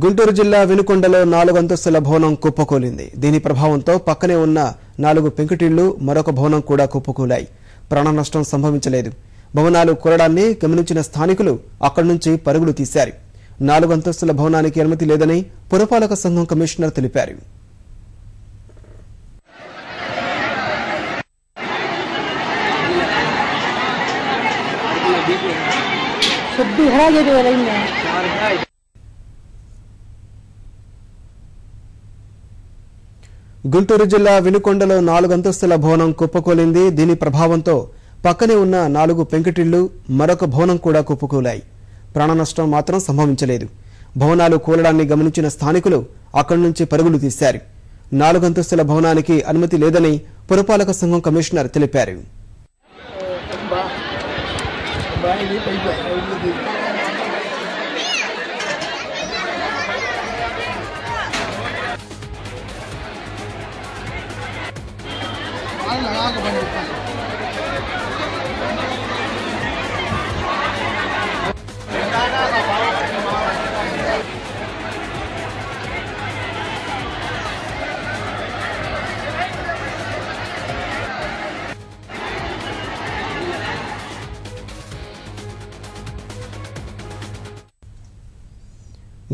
గుంటూరు జిల్లా వినుకొండలో 4 అంతస్తుల భవనం కుప్పకూలింది. దీని ప్రభావంతో పక్కనే ఉన్న 4 పెంకుటిళ్లు మరొక భవనం కూడా కుప్పకూలాయి. ప్రాణ నష్టం సంభవించలేదు. భవనాలు కూలడాన్ని గమనించిన స్థానికులు అక్కడి నుంచి పరుగులు తీశారు. 4 అంతస్తుల భవనానికి అనుమతి లేదని పురపాలక సంఘం కమిషనర్ తెలిపారు. గుంటూరు జిల్లా వినుకొండలో 4 అంతస్తుల భవనం కుప్పకూలింది. దీని ప్రభావంతో పక్కనే ఉన్న 4 పెంకుటిళ్లు మరొక భవనం కూడా కుప్పకూలాయి. ప్రాణ నష్టం మాత్రం సంభవించలేదు. భవనాలు కూలడాన్ని గమనించిన స్థానికులు అక్కడి నుంచి పరుగులు తీశారు. 4 అంతస్తుల భవనానికి అనుమతి లేదని పురపాలక సంఘం కమిషనర్ తెలిపారు.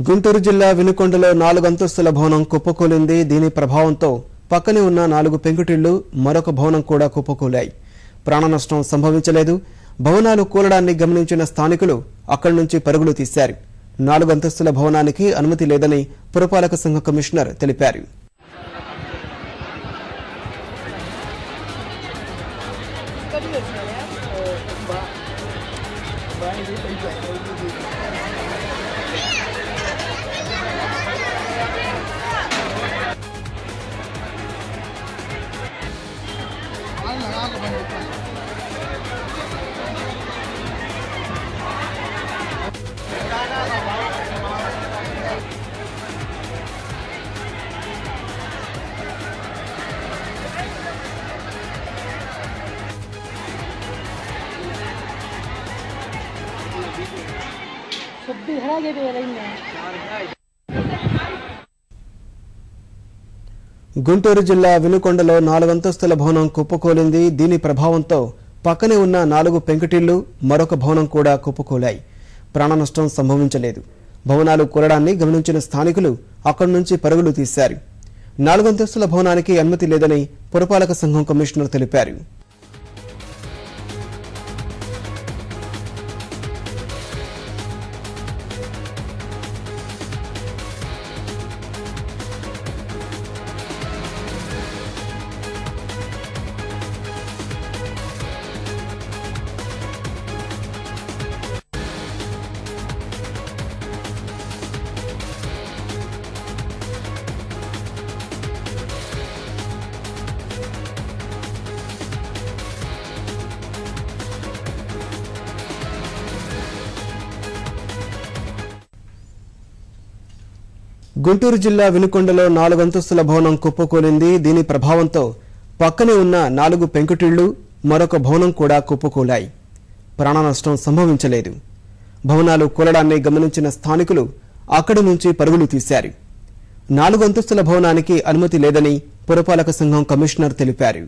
గుంటూరు జిల్లా వినుకొండలో 4 అంతస్తుల భవనం కుప్పకూలింది. దీని ప్రభావంతో పక్కనే ఉన్న 4 పెంకుటిళ్లు మరొక భవనం కూడా కుప్పకూలాయి. ప్రాణ నష్టం సంభవించలేదు. భవనాలు కూలడాన్ని గమనించిన స్థానికులు అక్కడి నుంచి పరుగులు తీశారు. 4 అంతస్తుల భవనానికి అనుమతి లేదని పురపాలక సంఘ కమిషనర్ తెలిపారు. గుంటూరు జిల్లా వినుకొండలో 4 అంతస్తుల భవనం కుప్పకూలింది. దీని ప్రభావంతో పక్కనే ఉన్న 4 పెంకుటిళ్లు మరొక భవనం కూడా కుప్పకూలాయి. ప్రాణ నష్టం సంభవించలేదు. భవనాలు కూలడాన్ని గమనించిన స్థానికులు అక్కడి నుంచి పరుగులు తీశారు. 4 అంతస్తుల భవనానికి అనుమతి లేదని పురపాలక సంఘం కమిషనర్ తెలిపారు. గుంటూరు జిల్లా వినుకొండలో 4 అంతస్తుల భవనం కుప్పకూలింది. దీని ప్రభావంతో పక్కనే ఉన్న 4 పెంకుటిళ్లు మరొక భవనం కూడా కుప్పకూలాయి. ప్రాణ నష్టం సంభవించలేదు. భవనాలు కూలడాన్ని గమనించిన స్థానికులు అక్కడి నుంచి పరుగులు తీశారు. 4 అంతస్తుల భవనానికి అనుమతి లేదని పురపాలక సంఘం కమిషనర్ తెలిపారు.